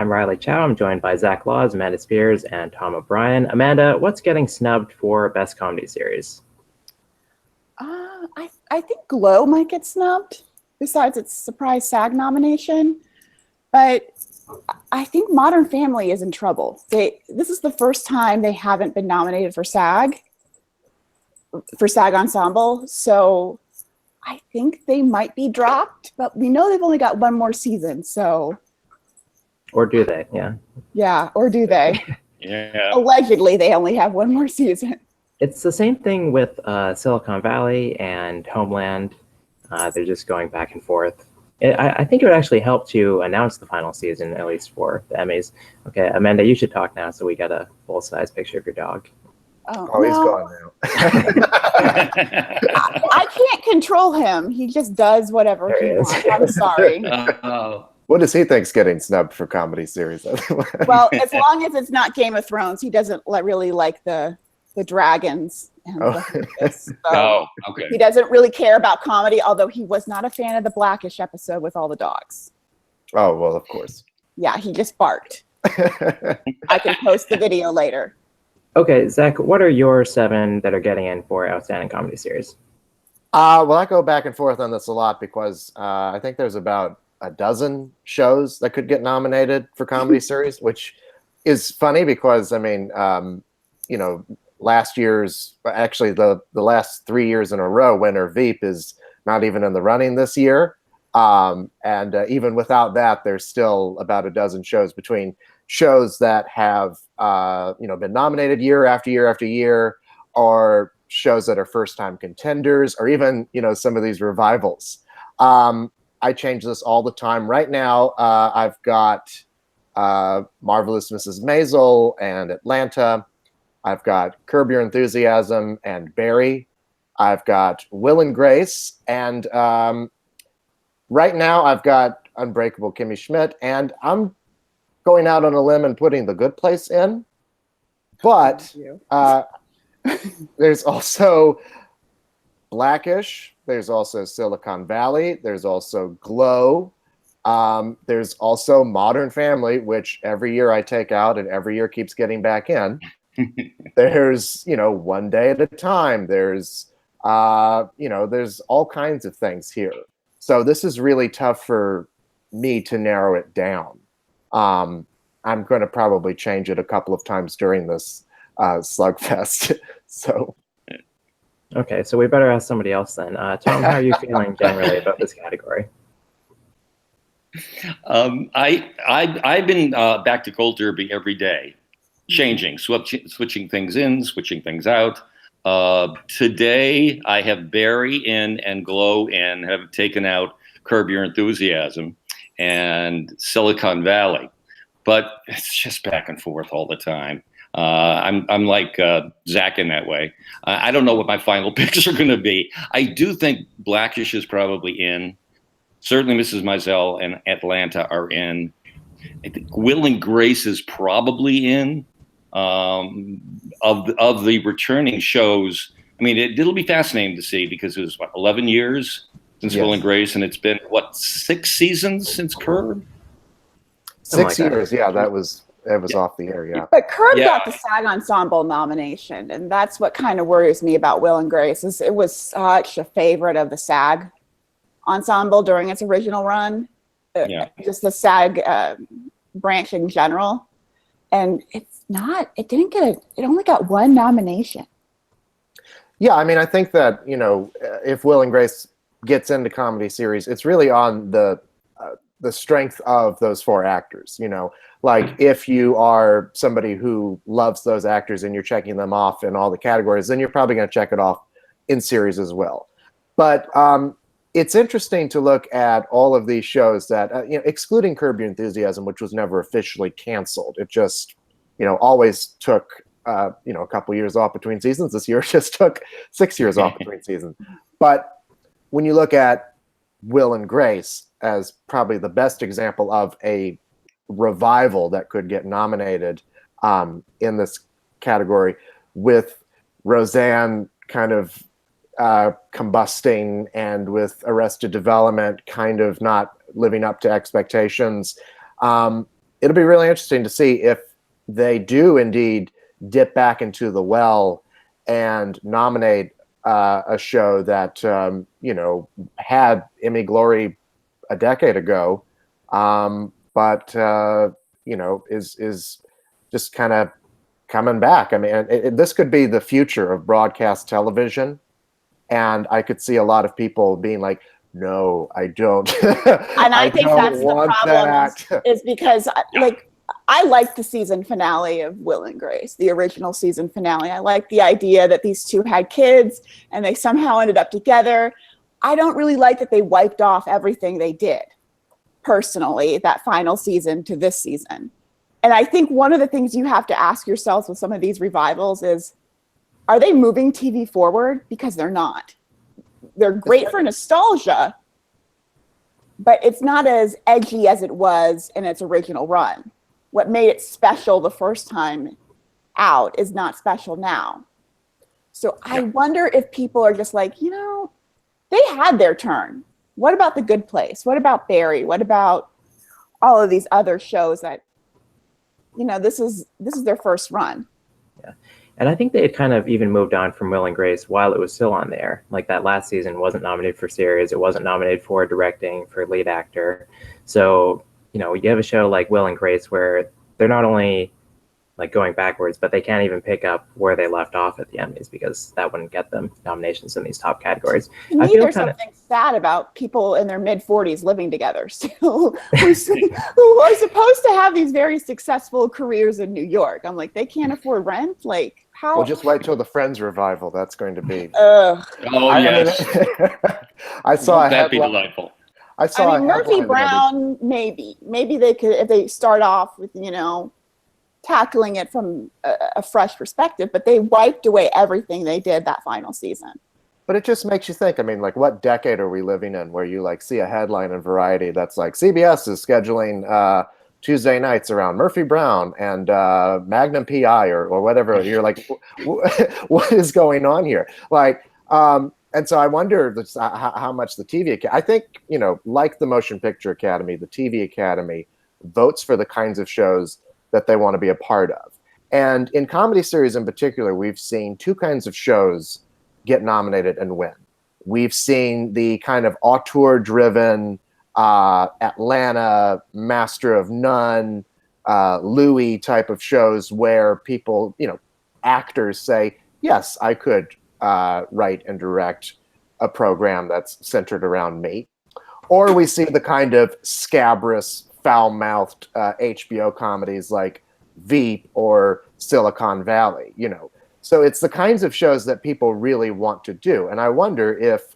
I'm Riley Chow. I'm joined by Zach Laws, Amanda Spears, and Tom O'Brien. Amanda, what's getting snubbed for Best Comedy Series? I think Glow might get snubbed, besides its surprise SAG nomination. But I think Modern Family is in trouble. This is the first time they haven't been nominated for SAG Ensemble. So I think they might be dropped, but we know they've only got one more season. So, or do they? Yeah, or do they? Yeah. Allegedly, they only have one more season. It's the same thing with Silicon Valley and Homeland. They're just going back and forth. I think it would actually help to announce the final season, at least for the Emmys. Okay, Amanda, you should talk now so we get a full-size picture of your dog. Oh, no. He's gone now. I can't control him. He just does whatever he wants. I'm sorry. What does he think's getting snubbed for comedy series? Well, as long as it's not Game of Thrones, he doesn't really like the dragons. And Okay. He doesn't really care about comedy, although he was not a fan of the Blackish episode with all the dogs. Oh, well, of course. Yeah, he just barked. I can post the video later. Okay, Zach, what are your 7 that are getting in for Outstanding Comedy Series? Well, I go back and forth on this a lot because I think there's about a dozen shows that could get nominated for comedy series, which is funny because, I mean, last year's, actually the last 3 years in a row, winner Veep is not even in the running this year. And even without that, there's still about a dozen shows between shows that have, been nominated year after year after year, or shows that are first-time contenders, or even, some of these revivals. I change this all the time. Right now, I've got Marvelous Mrs. Maisel and Atlanta. I've got Curb Your Enthusiasm and Barry. I've got Will and Grace. And right now I've got Unbreakable Kimmy Schmidt. And I'm going out on a limb and putting The Good Place in. But there's also Blackish. There's also Silicon Valley. There's also Glow. There's also Modern Family, which every year I take out and every year keeps getting back in. There's, One Day at a Time. There's, there's all kinds of things here. So this is really tough for me to narrow it down. I'm going to probably change it a couple of times during this slugfest. So. Okay, so we better ask somebody else then. Tom, how are you feeling generally about this category? I've been back to cold derby every day. Changing, switching things in, switching things out. Today, I have Barry in and Glow in, have taken out Curb Your Enthusiasm and Silicon Valley. But it's just back and forth all the time. I'm like Zach in that way. I don't know what my final picks are going to be. I do think Blackish is probably in. Certainly Mrs. Maisel and Atlanta are in. I think Will and Grace is probably in. Of the returning shows, I mean, it'll be fascinating to see because it was 11 years since Will and Grace, and it's been 6 seasons since Curb. 6 years, yeah. That was off the air, yeah. But Curb got the SAG Ensemble nomination, and that's what kind of worries me about Will and Grace. Is it was such a favorite of the SAG Ensemble during its original run, just the SAG branch in general, and it only got one nomination. Yeah, I mean, I think that, if Will and Grace gets into comedy series, it's really on the strength of those 4 actors, Like, if you are somebody who loves those actors and you're checking them off in all the categories, then you're probably going to check it off in series as well. But it's interesting to look at all of these shows that, excluding Curb Your Enthusiasm, which was never officially canceled. It just always took, a couple years off between seasons. This year it just took 6 years off between seasons. But when you look at Will and Grace as probably the best example of a revival that could get nominated in this category, with Roseanne kind of combusting and with Arrested Development kind of not living up to expectations, it'll be really interesting to see if they do indeed dip back into the well and nominate a show that had Emmy glory a decade ago, but is just kind of coming back. I mean, this could be the future of broadcast television, and I could see a lot of people being like, "No, I don't." And I think that's the problem that. is because I liked the season finale of Will and Grace, the original season finale. I liked the idea that these two had kids and they somehow ended up together. I don't really like that they wiped off everything they did personally, that final season to this season. And I think one of the things you have to ask yourselves with some of these revivals is, are they moving TV forward? Because they're not. They're great for nostalgia, but it's not as edgy as it was in its original run. What made it special the first time out is not special now. So I wonder if people are just like, they had their turn. What about The Good Place? What about Barry? What about all of these other shows that, this is their first run? Yeah. And I think they had kind of even moved on from Will and Grace while it was still on there. Like that last season wasn't nominated for series. It wasn't nominated for directing, for lead actor. So, you have a show like Will and Grace where they're not only like going backwards, but they can't even pick up where they left off at the Emmys because that wouldn't get them nominations in these top categories. To me, there's something sad about people in their mid-40s living together still who are supposed to have these very successful careers in New York. I'm like, they can't afford rent? Like, how? Well, just wait till the Friends revival. That's going to be. Oh, yes. I saw that'd be delightful. I mean, Murphy Brown, maybe they could, if they start off with, tackling it from a fresh perspective, but they wiped away everything they did that final season. But it just makes you think, I mean, like, what decade are we living in where you like see a headline in Variety that's like CBS is scheduling Tuesday nights around Murphy Brown and Magnum PI or whatever. You're like, what is going on here? Like, and so I wonder how much the TV Academy, I think, like the Motion Picture Academy, the TV Academy votes for the kinds of shows that they want to be a part of. And in comedy series in particular, we've seen two kinds of shows get nominated and win. We've seen the kind of auteur-driven Atlanta, Master of None, Louis type of shows where people, actors say, yes, I could write and direct a program that's centered around me. Or we see the kind of scabrous, foul-mouthed HBO comedies like Veep or Silicon Valley, So it's the kinds of shows that people really want to do. And I wonder if,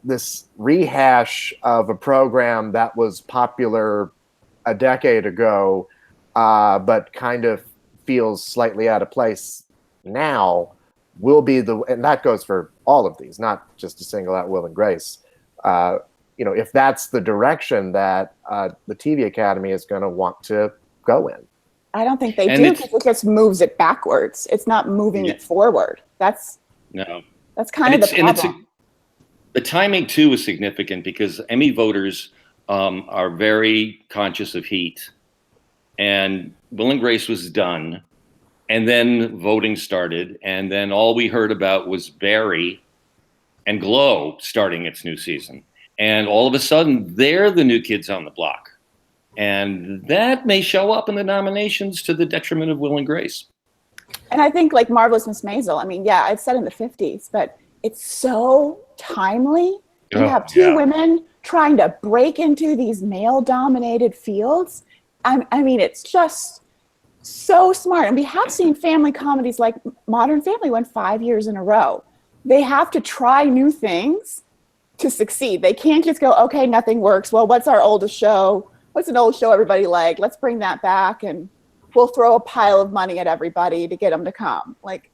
this rehash of a program that was popular a decade ago, but kind of feels slightly out of place now, will be and that goes for all of these, not just to single out Will and Grace. If that's the direction that the TV Academy is going to want to go in. I don't think they do, because it just moves it backwards. It's not moving it forward. That's kind of the problem. The timing too is significant because Emmy voters are very conscious of heat, and Will and Grace was done, and then voting started, and then all we heard about was Barry and Glow starting its new season, and all of a sudden they're the new kids on the block, and that may show up in the nominations to the detriment of Will and Grace. And I think like Marvelous Miss Maisel, I mean, yeah, it's set in the 50s, but it's so timely. You have two women trying to break into these male-dominated fields. I mean, it's just so smart. And we have seen family comedies like Modern Family won 5 years in a row. They have to try new things to succeed. They can't just go, okay, nothing works. Well, what's our oldest show? What's an old show everybody liked? Let's bring that back, and we'll throw a pile of money at everybody to get them to come. Like,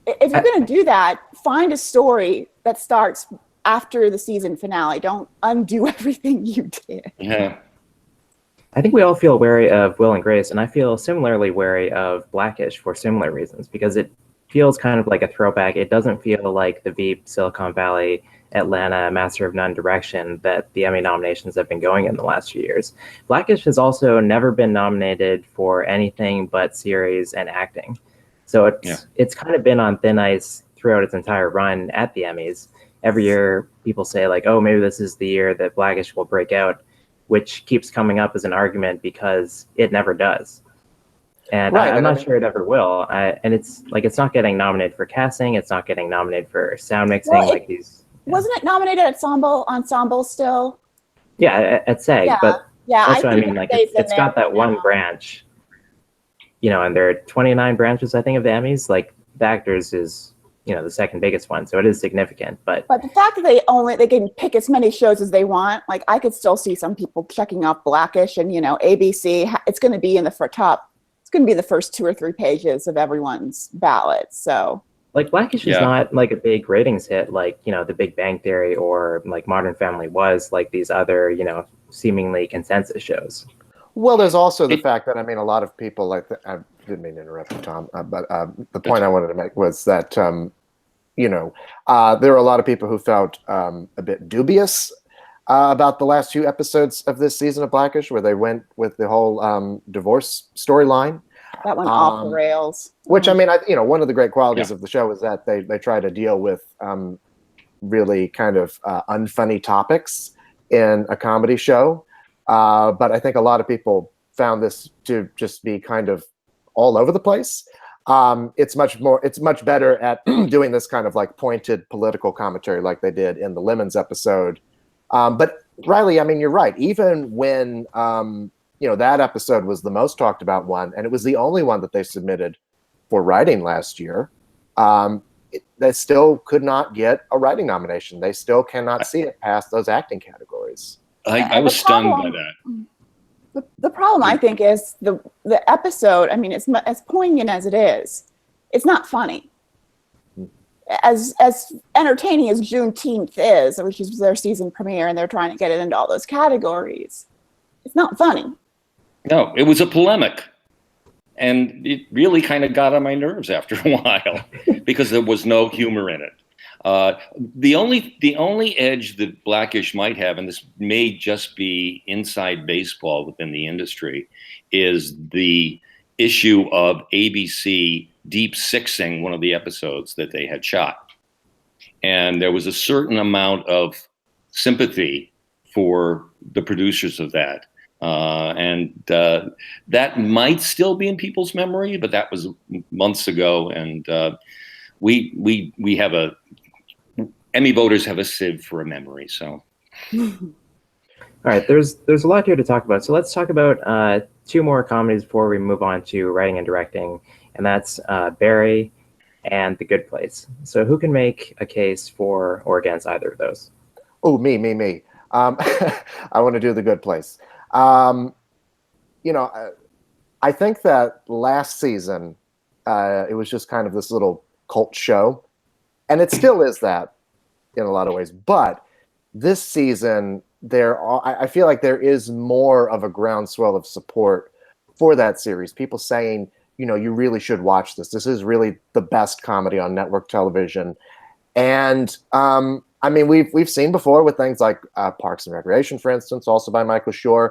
if you're going to do that, find a story that starts after the season finale. Don't undo everything you did. Yeah. I think we all feel wary of Will and Grace, and I feel similarly wary of Blackish for similar reasons, because it feels kind of like a throwback. It doesn't feel like the Veep, Silicon Valley Atlanta, Master of None direction that the Emmy nominations have been going in the last few years. Blackish has also never been nominated for anything but series and acting. So it's kind of been on thin ice throughout its entire run at the Emmys. Every year people say like, oh, maybe this is the year that Blackish will break out, which keeps coming up as an argument because it never does. And I'm not sure it ever will. And it's like, it's not getting nominated for casting. It's not getting nominated for sound mixing. Well, wasn't it nominated at Ensemble still? Yeah, at SAG. But that's what I mean. Like, it's got that one branch, and there are 29 branches, I think, of the Emmys. Like, the Actors is, the second biggest one. So it is significant. But the fact that they can pick as many shows as they want, like, I could still see some people checking off Blackish and, ABC. It's going to be in the top. It's going to be the first 2 or 3 pages of everyone's ballot. So, like, Blackish is not like a big ratings hit, like, The Big Bang Theory or like Modern Family was, like these other, seemingly consensus shows. Well, there's also the fact that, a lot of people I didn't mean to interrupt you, Tom, but the point I wanted to make was that, there are a lot of people who felt a bit dubious about the last 2 episodes of this season of Blackish, where they went with the whole divorce storyline. That went off the rails. Which, one of the great qualities of the show is that they try to deal with really kind of unfunny topics in a comedy show. But I think a lot of people found this to just be kind of all over the place. It's much better at doing this kind of like pointed political commentary like they did in the Lemons episode. But Riley, you're right. Even when, that episode was the most talked about one, and it was the only one that they submitted for writing last year, they still could not get a writing nomination. They still cannot see it past those acting categories. I was stunned by that. The problem, I think, is the episode. As poignant as it is, it's not funny. As entertaining as Juneteenth is, which is their season premiere, and they're trying to get it into all those categories, it's not funny. No, it was a polemic. And it really kind of got on my nerves after a while because there was no humor in it. The only edge that Blackish might have, and this may just be inside baseball within the industry, is the issue of ABC deep sixing one of the episodes that they had shot. And there was a certain amount of sympathy for the producers of that. And that might still be in people's memory, but that was months ago. And we have Emmy voters have a sieve for a memory. So, all right, there's a lot here to talk about. So let's talk about 2 more comedies before we move on to writing and directing, and that's Barry and The Good Place. So who can make a case for or against either of those? Oh, me. I want to do The Good Place. I think that last season, it was just kind of this little cult show, and it still is that in a lot of ways. But this season, I feel like there is more of a groundswell of support for that series. People saying, you really should watch this. This is really the best comedy on network television. And we've seen before with things like Parks and Recreation, for instance, also by Michael Schur.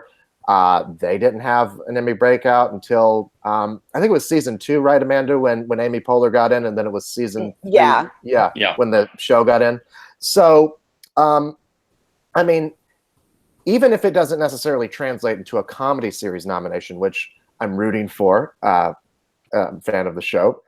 They didn't have an Emmy breakout until I think it was season 2, right, Amanda? When Amy Poehler got in, and then it was season 3, when the show got in. So, even if it doesn't necessarily translate into a comedy series nomination, which I'm rooting for, fan of the show,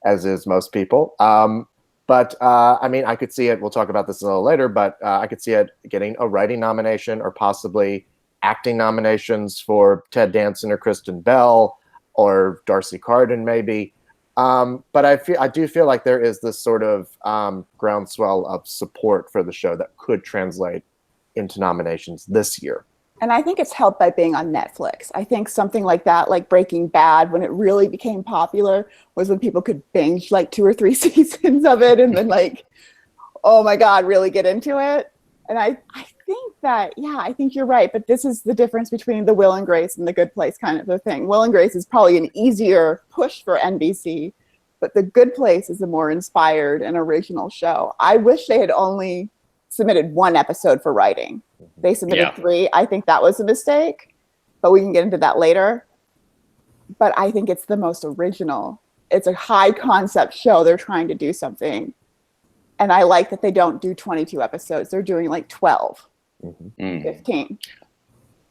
as is most people. But I could see it. We'll talk about this a little later, but I could see it getting a writing nomination or possibly acting nominations for Ted Danson or Kristen Bell or Darcy Carden, maybe. But I do feel like there is this sort of groundswell of support for the show that could translate into nominations this year. And I think it's helped by being on Netflix. I think something like that, like Breaking Bad, when it really became popular, was when people could binge like 2 or 3 seasons of it and then like, oh my God, really get into it. And I think that, I think you're right. But this is the difference between the Will and Grace and The Good Place kind of a thing. Will and Grace is probably an easier push for NBC, but The Good Place is a more inspired and original show. I wish they had only submitted 1 episode for writing. They submitted Yeah. 3. I think that was a mistake, but we can get into that later. But I think it's the most original. It's a high concept show. They're trying to do something. And I like that they don't do 22 episodes. They're doing like 12, 15.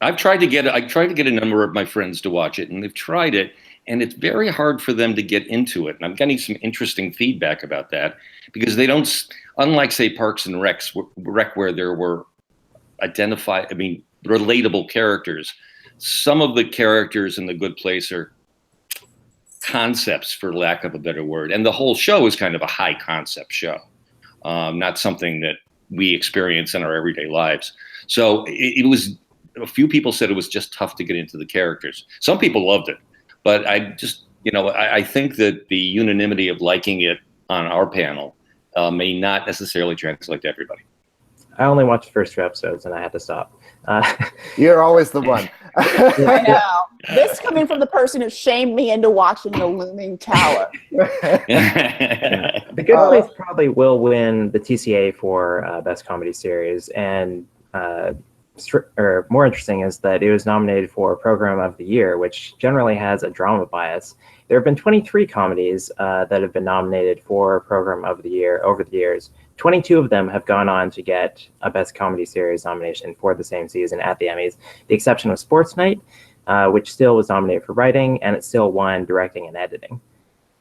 I tried to get a number of my friends to watch it, and they've tried it, and it's very hard for them to get into it. And I'm getting some interesting feedback about that because they don't, unlike say Parks and Rec, where there were relatable characters. Some of the characters in The Good Place are concepts, for lack of a better word, and the whole show is kind of a high concept show, not something that we experience in our everyday lives. So it was. A few people said it was just tough to get into the characters. Some people loved it, but I think that the unanimity of liking it on our panel may not necessarily translate to everybody. I only watched the first 2 episodes and I had to stop. You're always the one. I know. This coming from the person who shamed me into watching The Looming Tower. The Good Place probably will win the TCA for Best Comedy Series, and more interesting is that it was nominated for Program of the Year, which generally has a drama bias. There have been 23 comedies that have been nominated for Program of the Year over the years. 22 of them have gone on to get a Best Comedy Series nomination for the same season at the Emmys. The exception was Sports Night, which still was nominated for writing, and it still won directing and editing.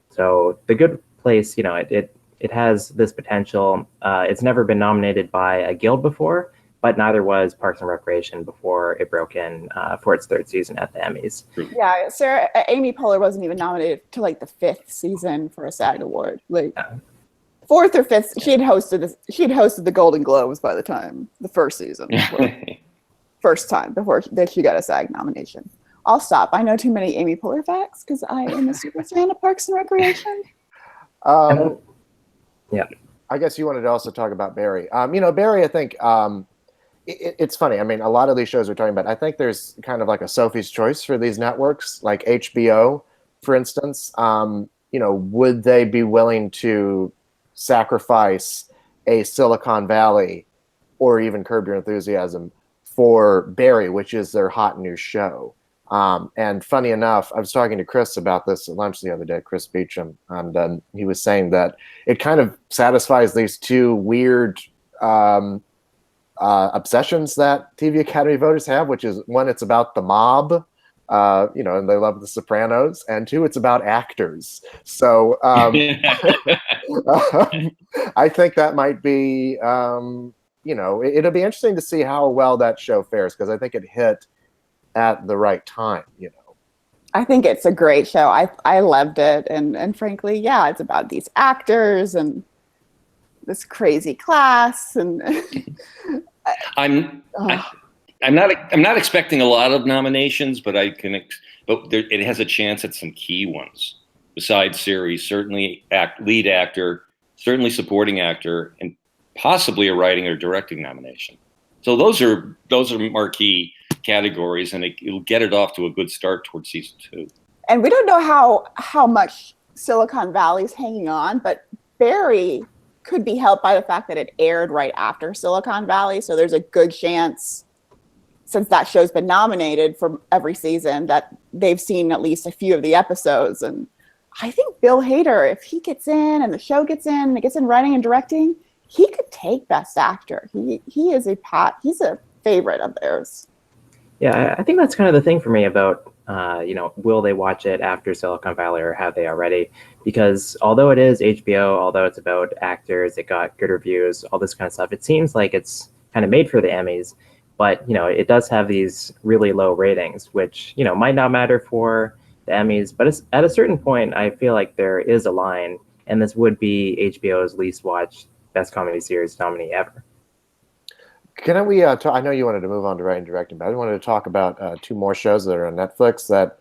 So The Good Place, it has this potential. It's never been nominated by a guild before, but neither was Parks and Recreation before it broke in for its 3rd season at the Emmys. Yeah, Amy Poehler wasn't even nominated to like the 5th season for a SAG award. Like 4th or 5th, she had hosted the Golden Globes by the time the 1st season, first time before she got a SAG nomination. I'll stop. I know too many Amy Poehler facts because I am a super fan of Parks and Recreation. Yeah, I guess you wanted to also talk about Barry. Barry, I think. It's funny. I mean, a lot of these shows we're talking about, I think there's kind of like a Sophie's Choice for these networks, like HBO, for instance. Would they be willing to sacrifice a Silicon Valley or even Curb Your Enthusiasm for Barry, which is their hot new show? And funny enough, I was talking to Chris about this at lunch the other day, Chris Beecham, and he was saying that it kind of satisfies these 2 weird obsessions that TV Academy voters have, which is 1, it's about the mob, and they love The Sopranos, and 2, it's about actors. So I think that might be, it'll be interesting to see how well that show fares, because I think it hit at the right time. I think it's a great show. I loved it, and frankly, yeah, it's about these actors and this crazy class, and I'm not expecting a lot of nominations, but it has a chance at some key ones besides series. Certainly lead actor, certainly supporting actor, and possibly a writing or directing nomination. So those are marquee categories, and it'll get it off to a good start towards season 2. And we don't know how much Silicon Valley's hanging on, but Barry could be helped by the fact that it aired right after Silicon Valley. So there's a good chance, since that show's been nominated for every season, that they've seen at least a few of the episodes. And I think Bill Hader, if he gets in and the show gets in and it gets in writing and directing, he could take Best Actor. He's a favorite of theirs. Yeah, I think that's kind of the thing for me about, will they watch it after Silicon Valley or have they already? Because although it is HBO, although it's about actors, it got good reviews, all this kind of stuff, it seems like it's kind of made for the Emmys, but, it does have these really low ratings, which, might not matter for the Emmys, but at a certain point, I feel like there is a line, and this would be HBO's least watched Best Comedy Series nominee ever. Can we talk? I know you wanted to move on to writing and directing, but I wanted to talk about 2 more shows that are on Netflix that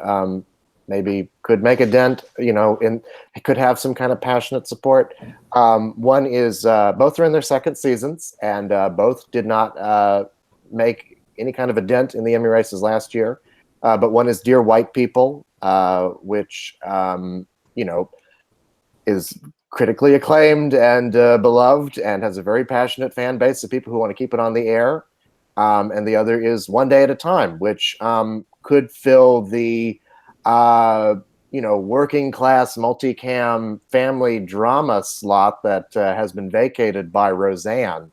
maybe could make a dent, and it could have some kind of passionate support. One is both are in their 2nd seasons, and both did not make any kind of a dent in the Emmy races last year. But one is Dear White People, which is critically acclaimed and beloved, and has a very passionate fan base of people who want to keep it on the air. And the other is One Day at a Time, which could fill the working class multicam family drama slot that has been vacated by Roseanne.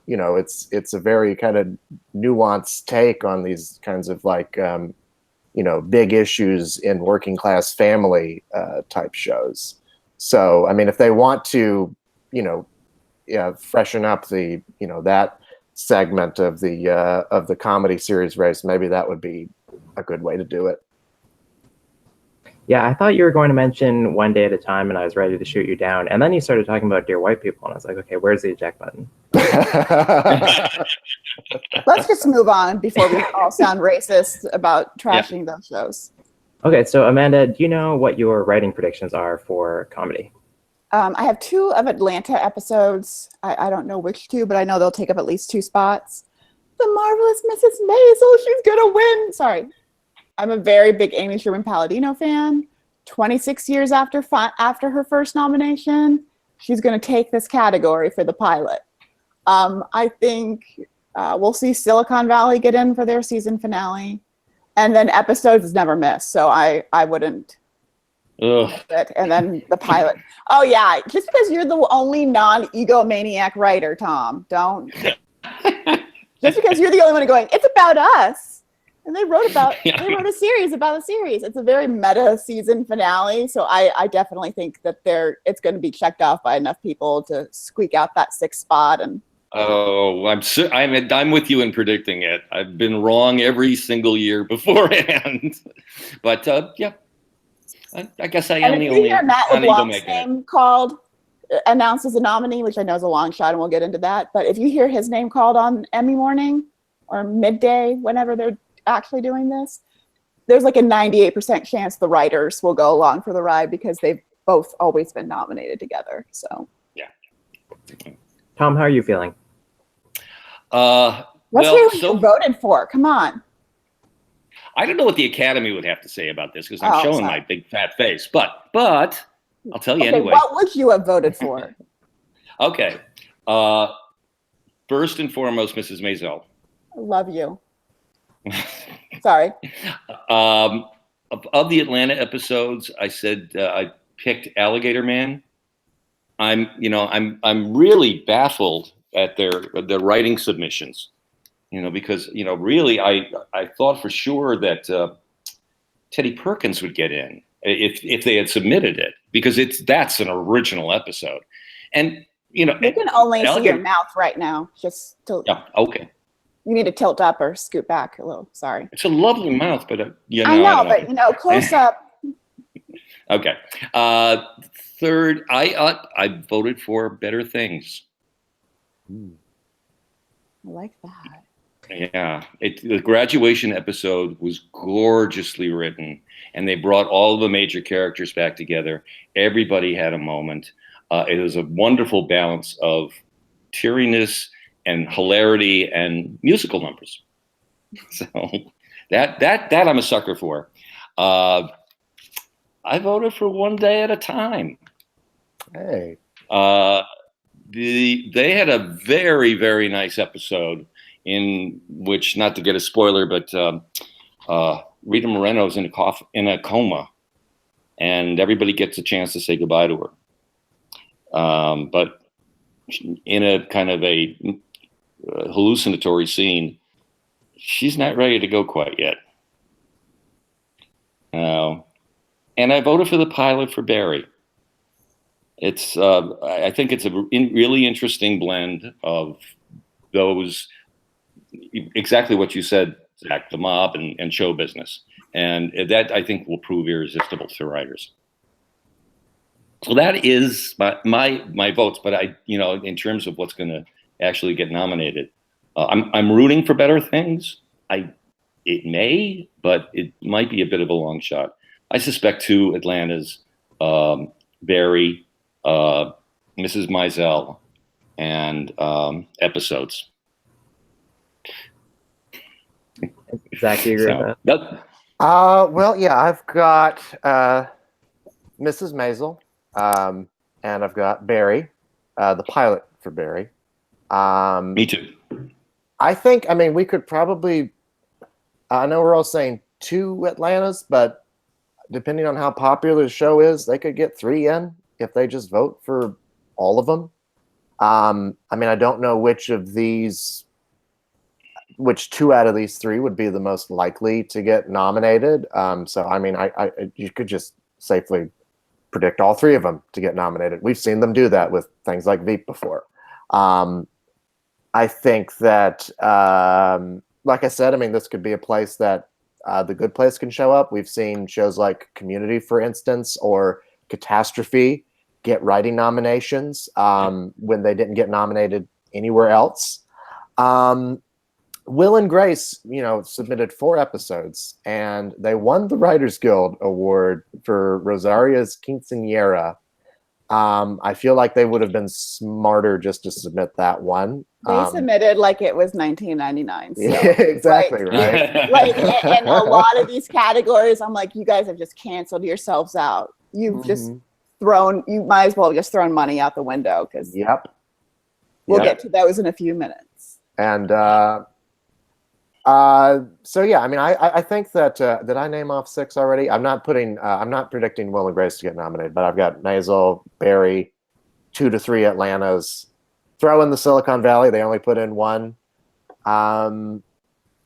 It's a very kind of nuanced take on these kinds of big issues in working class family type shows. So, I mean, if they want to, freshen up the, that segment of the comedy series race, maybe that would be a good way to do it. Yeah, I thought you were going to mention One Day at a Time, and I was ready to shoot you down. And then you started talking about Dear White People, and I was like, okay, where's the eject button? Let's just move on before we all sound racist about trashing those shows. Okay, so Amanda, do you know what your writing predictions are for comedy? I have 2 of Atlanta episodes. I don't know which 2, but I know they'll take up at least 2 spots. The Marvelous Mrs. Maisel, she's gonna win. Sorry. I'm a very big Amy Sherman-Palladino fan. 26 years after her first nomination, she's gonna take this category for the pilot. I think we'll see Silicon Valley get in for their season finale. And then episodes is never missed, so I wouldn't. Ugh. And then the pilot. Oh yeah, just because you're the only non-egomaniac writer, Tom, don't. Just because you're the only one going, it's about us, and they wrote a series about a series. It's a very meta season finale, so I definitely think that it's going to be checked off by enough people to squeak out that 6th spot. And oh, I'm with you in predicting it. I've been wrong every single year beforehand, but yeah, I guess I am the only. And Matt LeBlanc's name called, announced as a nominee, which I know is a long shot, and we'll get into that. But if you hear his name called on Emmy morning or midday, whenever they're actually doing this, there's like a 98% chance the writers will go along for the ride because they've both always been nominated together. So yeah. Tom, how are you feeling? Let's hear what you voted for. Come on. I don't know what the Academy would have to say about this because I'm showing my big fat face, but I'll tell you anyway. What would you have voted for? Okay. First and foremost, Mrs. Maisel. I love you. Sorry. Of the Atlanta episodes, I said I picked Alligator Man. I'm really baffled at their writing submissions, because really I thought for sure that Teddy Perkins would get in if they had submitted it, because that's an original episode, and you can only see your mouth right now. Just yeah, okay. You need to tilt up or scoot back a little. Sorry. It's a lovely mouth, but I know, but close up. Okay. Third, I voted for Better Things. I like that. Yeah, the graduation episode was gorgeously written, and they brought all the major characters back together. Everybody had a moment. It was a wonderful balance of teariness and hilarity and musical numbers. So that I'm a sucker for. I voted for One Day at a Time. Hey. They had a very, very nice episode in which, not to get a spoiler, but Rita Moreno's in a coma, and everybody gets a chance to say goodbye to her. But in a kind of a hallucinatory scene, she's not ready to go quite yet. And I voted for the pilot for Barry. It's I think it's a really interesting blend of those, exactly what you said, Zach, the mob and show business. And that, I think, will prove irresistible to writers. So that is my votes. But in terms of what's going to actually get nominated, I'm rooting for Better Things. It may, but it might be a bit of a long shot. I suspect 2 Atlantas, Barry, Mrs. Maisel, and episodes. Zach, do you agree with that? Well, yeah, I've got Mrs. Maisel, and I've got Barry, the pilot for Barry. Me too. I mean, we could probably. I know we're all saying 2 Atlantas, but depending on how popular the show is, they could get 3 in if they just vote for all of them. I mean, I don't know which 2 out of these 3 would be the most likely to get nominated. So, I mean, you could just safely predict all 3 of them to get nominated. We've seen them do that with things like Veep before. I think that, like I said, I mean, this could be a place that The Good Place can show up. We've seen shows like Community, for instance, or Catastrophe get writing nominations when they didn't get nominated anywhere else. Will and Grace, submitted 4 episodes, and they won the Writers Guild Award for Rosaria's Quinceañera. I feel like they would have been smarter just to submit that one. They submitted like it was 1999. So, yeah, exactly, right? Like, and a lot of these categories, I'm like, you guys have just canceled yourselves out. You've just you might as well have just thrown money out the window, because we'll get to those in a few minutes. And so yeah, I mean, I think that did I name off 6 already? I'm not predicting Will and Grace to get nominated, but I've got Maisel, Barry, 2 to 3 Atlantas. Throw in the Silicon Valley. They only put in 1.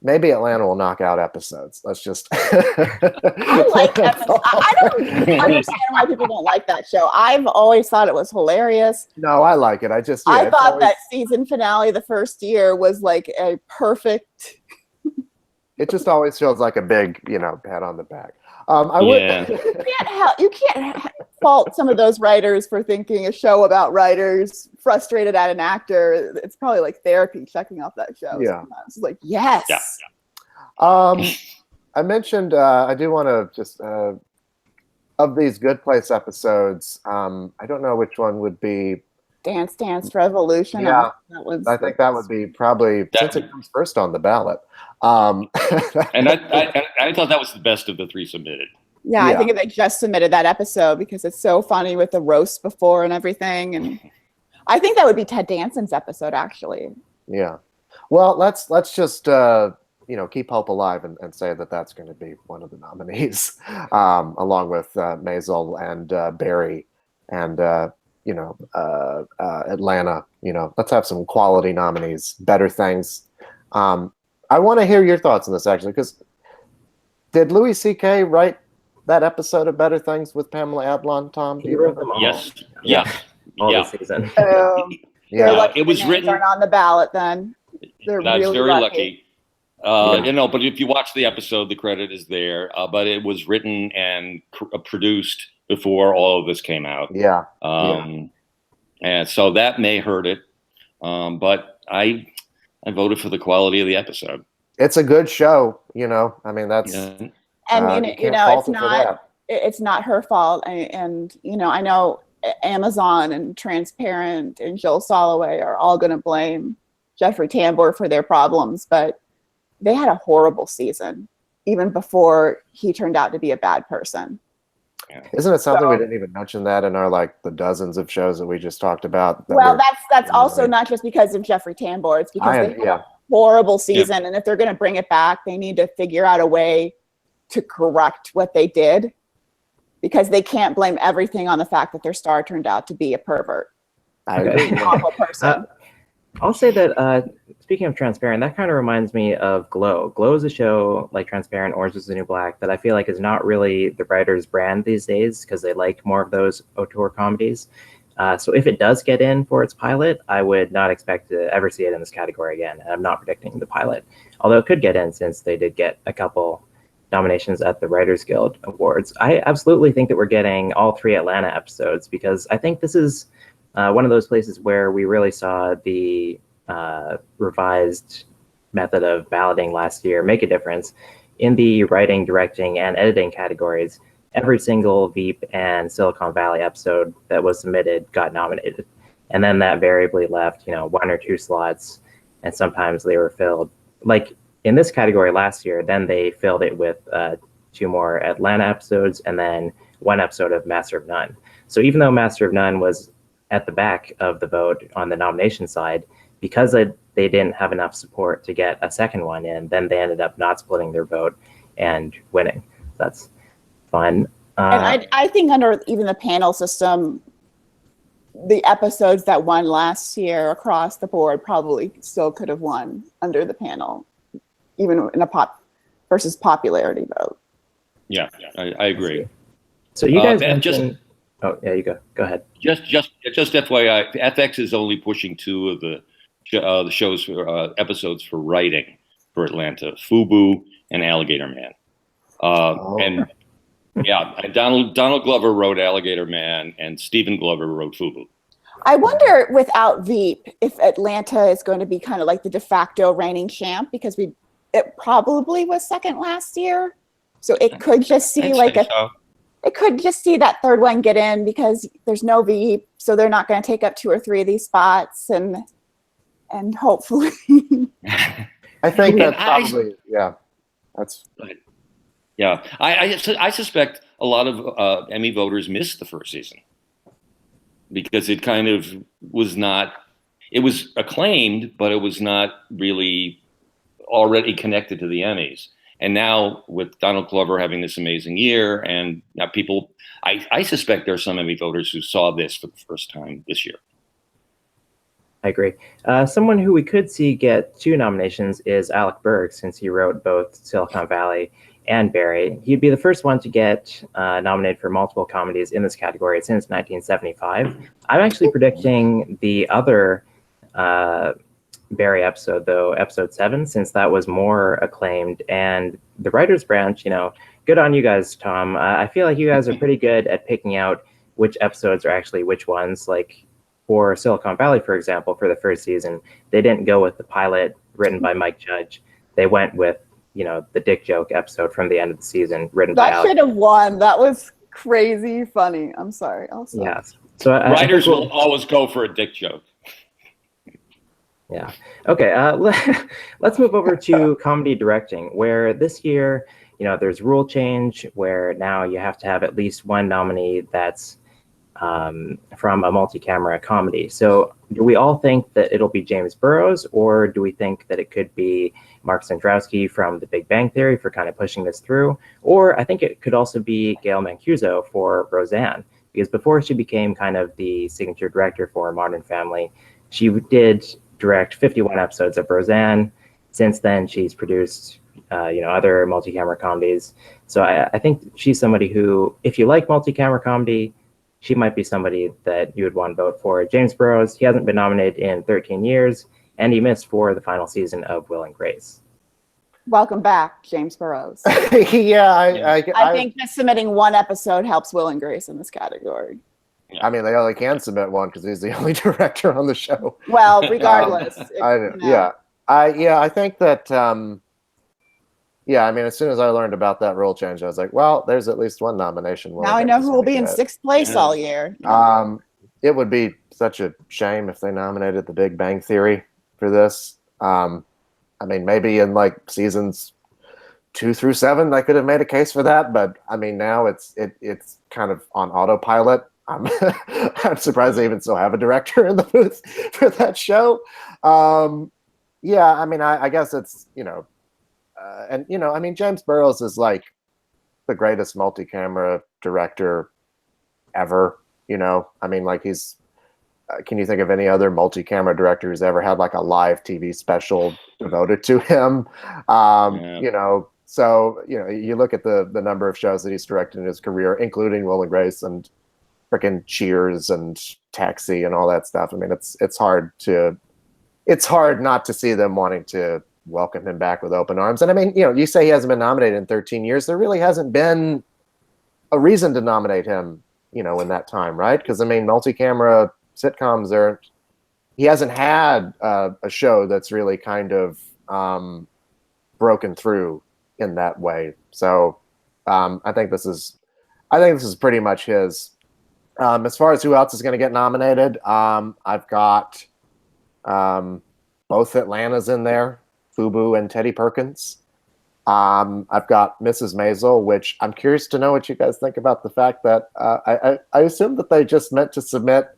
Maybe Atlanta will knock out episodes. Let's just. I like episodes. I don't understand why people don't like that show. I've always thought it was hilarious. No, I like it. I thought that season finale the first year was like a perfect. It just always feels like a big, pat on the back. You can't fault some of those writers for thinking a show about writers frustrated at an actor. It's probably like therapy checking off that show. Yeah. Sometimes. It's like, yes. Yeah. I mentioned, I do want to just, of these Good Place episodes, I don't know which one would be. Dance Dance Revolution. Yeah, I think that would be probably, since it comes first on the ballot. And I thought that was the best of the 3 submitted. Yeah, I think they just submitted that episode because it's so funny with the roast before and everything. And I think that would be Ted Danson's episode, actually. Yeah. Well, let's just keep hope alive and say that that's going to be one of the nominees, along with Maisel and Barry and Atlanta. Let's have some quality nominees, better things. I want to hear your thoughts on this, actually, because did Louis C.K. write that episode of Better Things with Pamela Adlon, Tom? He wrote them all. Yes. All the season. It was written. Aren't on the ballot then. They're really very lucky. But if you watch the episode, the credit is there. But it was written and produced before all of this came out. Yeah. And so that may hurt it. But I voted for the quality of the episode. It's a good show, I mean, that's. Yeah. And it's not her fault. And I know Amazon and Transparent and Joel Soloway are all going to blame Jeffrey Tambor for their problems, but they had a horrible season even before he turned out to be a bad person. Isn't it something we didn't even mention that in our the dozens of shows that we just talked about? Well, that's also not just because of Jeffrey Tambor. It's because they had a horrible season, and if they're going to bring it back, they need to figure out a way to correct what they did, because they can't blame everything on the fact that their star turned out to be a pervert. An awful person. I'll say that, speaking of Transparent, that kind of reminds me of Glow. Glow is a show like Transparent, Orange is the New Black, that I feel like is not really the writer's brand these days, because they like more of those auteur comedies. So if it does get in for its pilot, I would not expect to ever see it in this category again. And I'm not predicting the pilot, although it could get in since they did get a couple nominations at the Writers Guild Awards. I absolutely think that we're getting all 3 Atlanta episodes, because I think this is one of those places where we really saw the revised method of balloting last year make a difference. In the writing, directing, and editing categories, every single Veep and Silicon Valley episode that was submitted got nominated. And then that variably left, 1 or 2 slots, and sometimes they were filled. Like in this category last year, then they filled it with 2 more Atlanta episodes and then 1 episode of Master of None. So even though Master of None was at the back of the vote on the nomination side, because they didn't have enough support to get a second one in, then they ended up not splitting their vote and winning. That's fun. And I think under even the panel system, the episodes that won last year across the board probably still could have won under the panel, even in a pop versus popularity vote. Yeah, I agree. So you guys mentioned. Oh yeah, you go. Go ahead. Just FYI, FX is only pushing 2 of the shows for episodes for writing for Atlanta: FUBU and Alligator Man. And yeah, Donald Glover wrote Alligator Man, and Stephen Glover wrote FUBU. I wonder, without Veep, if Atlanta is going to be kind of like the de facto reigning champ, because it probably was second last year, so it could just see it could just see that third one get in because there's no Veep, so they're not going to take up 2 or 3 of these spots, and hopefully. I think that's probably That's yeah. I suspect a lot of Emmy voters missed the first season because it kind of was not. It was acclaimed, but it was not really already connected to the Emmys. And now with Donald Glover having this amazing year, and now people, I suspect there are some Emmy voters who saw this for the first time this year. I agree. Someone who we could see get 2 nominations is Alec Berg, since he wrote both Silicon Valley and Barry. He'd be the first one to get nominated for multiple comedies in this category since 1975. I'm actually predicting the other Barry episode, though, episode 7, since that was more acclaimed. And the writer's branch, good on you guys, Tom. I feel like you guys are pretty good at picking out which episodes are actually which ones. Like for Silicon Valley, for example, for the first season, they didn't go with the pilot written by Mike Judge. They went with, the dick joke episode from the end of the season written by Alex. That should have won. That was crazy funny. I'm sorry. Yes. So writers will always go for a dick joke. Yeah. Okay. Let's move over to comedy directing, where this year, there's rule change where now you have to have at least one nominee that's from a multi-camera comedy. So do we all think that it'll be James Burrows, or do we think that it could be Mark Sandrowski from The Big Bang Theory for kind of pushing this through? Or I think it could also be Gail Mancuso for Roseanne, because before she became kind of the signature director for Modern Family, she did direct 51 episodes of Roseanne. Since then, she's produced other multi-camera comedies. So I think she's somebody who, if you like multi-camera comedy, she might be somebody that you would want to vote for. James Burrows, he hasn't been nominated in 13 years, and he missed for the final season of Will and Grace. Welcome back, James Burrows. I think just submitting one episode helps Will and Grace in this category. I mean, they only can submit one because he's the only director on the show. Well, regardless. I think that, I mean, as soon as I learned about that rule change, I was like, well, there's at least one nomination. Now I know who will be in 6th place all year. It would be such a shame if they nominated The Big Bang Theory for this. I mean, maybe in like seasons 2 through 7, they could have made a case for that. But I mean, now it's kind of on autopilot. I'm surprised they even still have a director in the booth for that show. I mean, I guess it's, I mean, James Burrows is like the greatest multi-camera director ever, I mean, like he's, can you think of any other multi-camera director who's ever had like a live TV special devoted to him? So, you look at the number of shows that he's directed in his career, including Will and Grace and freaking Cheers and Taxi and all that stuff. I mean, it's hard not to see them wanting to welcome him back with open arms. And I mean, you say he hasn't been nominated in 13 years. There really hasn't been a reason to nominate him, in that time, right? Because I mean, multi-camera sitcoms he hasn't had a show that's really kind of broken through in that way. So I think this is pretty much his. As far as who else is going to get nominated, I've got both Atlantas in there, FUBU and Teddy Perkins. I've got Mrs. Maisel, which I'm curious to know what you guys think about the fact that I assume that they just meant to submit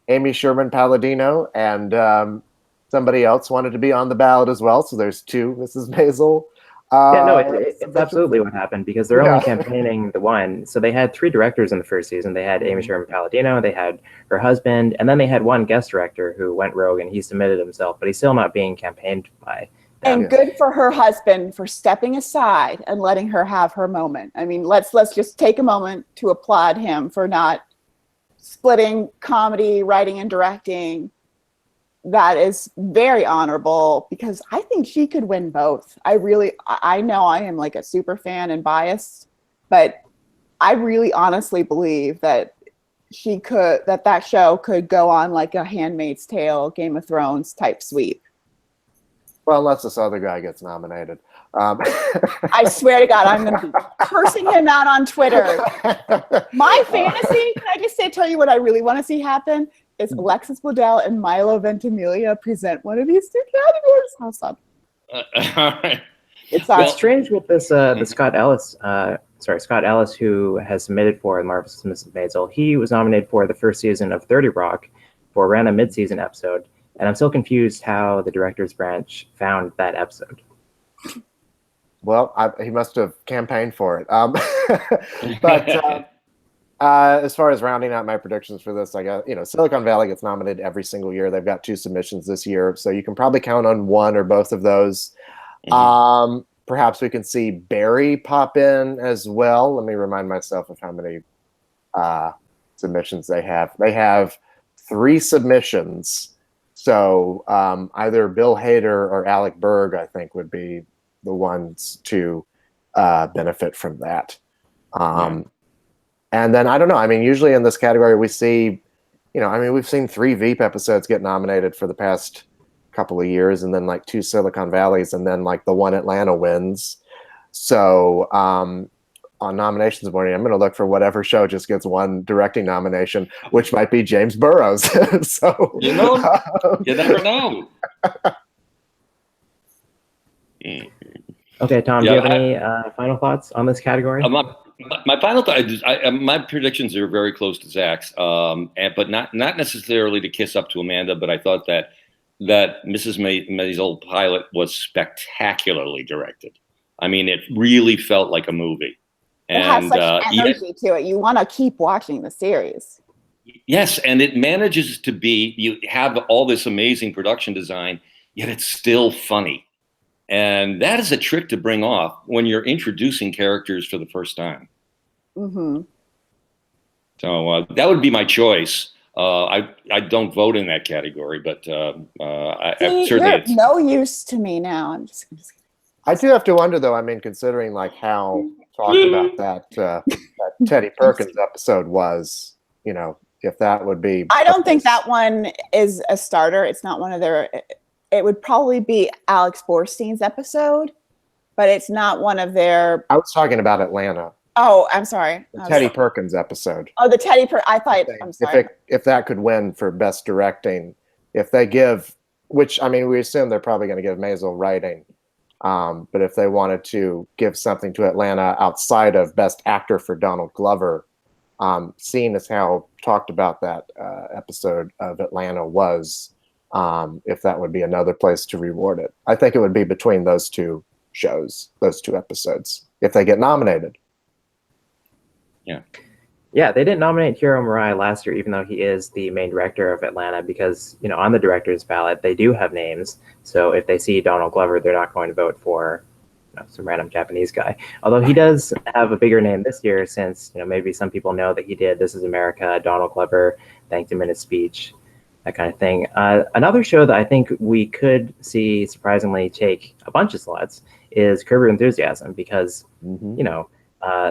Amy Sherman Palladino, and somebody else wanted to be on the ballot as well. So there's two Mrs. Maisel. Yeah, no, it's absolutely what happened, because they're only campaigning the one. So they had 3 directors in the first season. They had Amy Sherman Palladino, they had her husband, and then they had one guest director who went rogue and he submitted himself, but he's still not being campaigned by them. And good for her husband for stepping aside and letting her have her moment. I mean, let's just take a moment to applaud him for not splitting comedy, writing, and directing. That is very honorable, because I think she could win both. I know I am like a super fan and biased, but I really honestly believe that that show could go on like a Handmaid's Tale, Game of Thrones type sweep. Well, unless this other guy gets nominated. I swear to God, I'm going to be cursing him out on Twitter. My fantasy, can I just tell you what I really want to see happen? Is Alexis Bledel and Milo Ventimiglia present one of these 2 categories? How sad. All right. It's strange with this the Scott Ellis, who has submitted for The Marvelous Mrs. Maisel. He was nominated for the first season of 30 Rock for a random mid-season episode, and I'm still confused how the director's branch found that episode. Well, he must have campaigned for it. But as far as rounding out my predictions for this, I got, Silicon Valley gets nominated every single year. They've got 2 submissions this year, so you can probably count on one or both of those. Perhaps we can see Barry pop in as well. Let me remind myself of how many submissions they have. They have 3 submissions. So either Bill Hader or Alec Berg, I think, would be the ones to benefit from that. And then, I don't know. I mean, usually in this category, we see, we've seen 3 Veep episodes get nominated for the past couple of years, and then like 2 Silicon Valleys, and then like the one Atlanta wins. So on nominations morning, I'm going to look for whatever show just gets one directing nomination, which might be James Burrows. So you never know. Okay, Tom, do you have any final thoughts on this category? My final thought is my predictions are very close to Zach's, but not necessarily to kiss up to Amanda. But I thought that Mrs. Maisel pilot was spectacularly directed. I mean, it really felt like a movie. It has such energy to it. You want to keep watching the series. Yes, and it manages to be. You have all this amazing production design, yet it's still funny. And that is a trick to bring off when you're introducing characters for the first time. Mm-hmm. So that would be my choice. I don't vote in that category, but I certainly you're no use to me now. I'm just I do have to wonder, though. I mean, considering like how talked about that Teddy Perkins episode was, if that would be. I don't think that one is a starter. It's not one of their. It would probably be Alex Borstein's episode, but it's not one of their. I was talking about Atlanta. Oh, I'm sorry. The Teddy Perkins episode. Oh, the Teddy Perkins. I thought. I'm sorry. If that could win for best directing, if they give, which I mean, we assume they're probably going to give Maisel writing, but if they wanted to give something to Atlanta outside of best actor for Donald Glover, seeing as how talked about that episode of Atlanta was. If that would be another place to reward it. I think it would be between those 2 shows, those 2 episodes, if they get nominated. Yeah, they didn't nominate Hiro Murai last year, even though he is the main director of Atlanta, because, on the director's ballot, they do have names. So if they see Donald Glover, they're not going to vote for some random Japanese guy. Although he does have a bigger name this year, since, maybe some people know that he did This Is America, Donald Glover thanked him in his speech. That kind of thing. Another show that I think we could see surprisingly take a bunch of slots is Curb Your Enthusiasm, because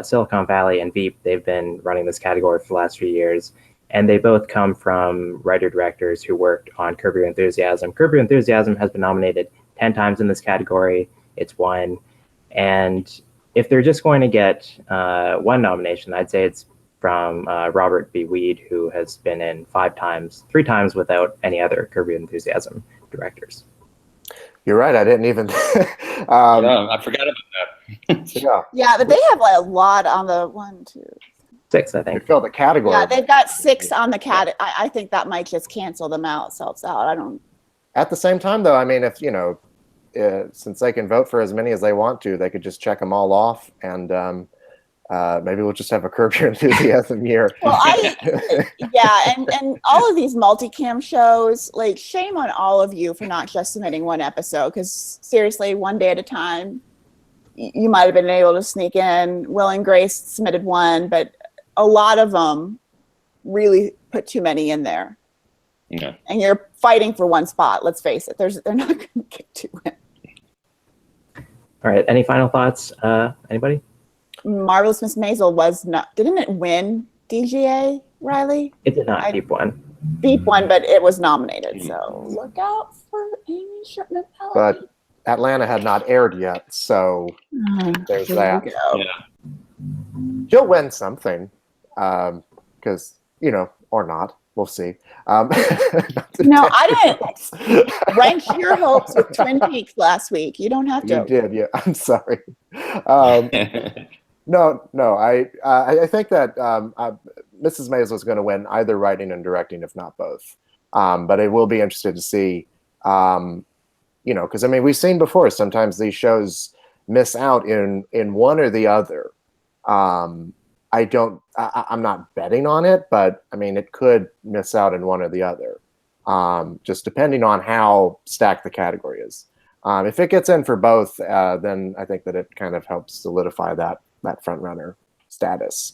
Silicon Valley and Veep, they've been running this category for the last few years, and they both come from writer-directors who worked on Curb Your Enthusiasm. Curb Your Enthusiasm has been nominated 10 times in this category. It's won, and if they're just going to get one nomination, I'd say it's from Robert B. Weed, who has been in 3 times without any other Curb Your Enthusiasm directors. You're right. I didn't even. Yeah, I forgot about that. Yeah, Yeah, but they have like a lot on the 1, 2. 6, I you think. fill the category. Yeah, they've got 6 on the cat. I think that might just cancel them out, selves out. I don't. At the same time, though, I mean, if since they can vote for as many as they want to, they could just check them all off, and maybe we'll just have a Curb Your Enthusiasm year. Well, and all of these multicam shows, like, shame on all of you for not just submitting one episode, because seriously, one day at a time, you might have been able to sneak in. Will and Grace submitted one, but a lot of them really put too many in there. Yeah. And you're fighting for one spot. Let's face it. They're not going to get to it. All right. Any final thoughts? Anybody? Marvelous Miss Maisel was not. Didn't it win DGA, Riley? It did not. Beep one. Beep one, but it was nominated. So look out for Amy Sherman. But Atlanta had not aired yet, so there's that. Yeah. She'll win something, because or not. We'll see. No, I didn't rank your hopes with Twin Peaks last week. You don't have to. You did, yeah. I'm sorry. No. I think that Mrs. Maisel is going to win either writing and directing, if not both. But I will be interested to see, because I mean, we've seen before. Sometimes these shows miss out in one or the other. I'm not betting on it, but I mean, it could miss out in one or the other, just depending on how stacked the category is. If it gets in for both, then I think that it kind of helps solidify that front runner status.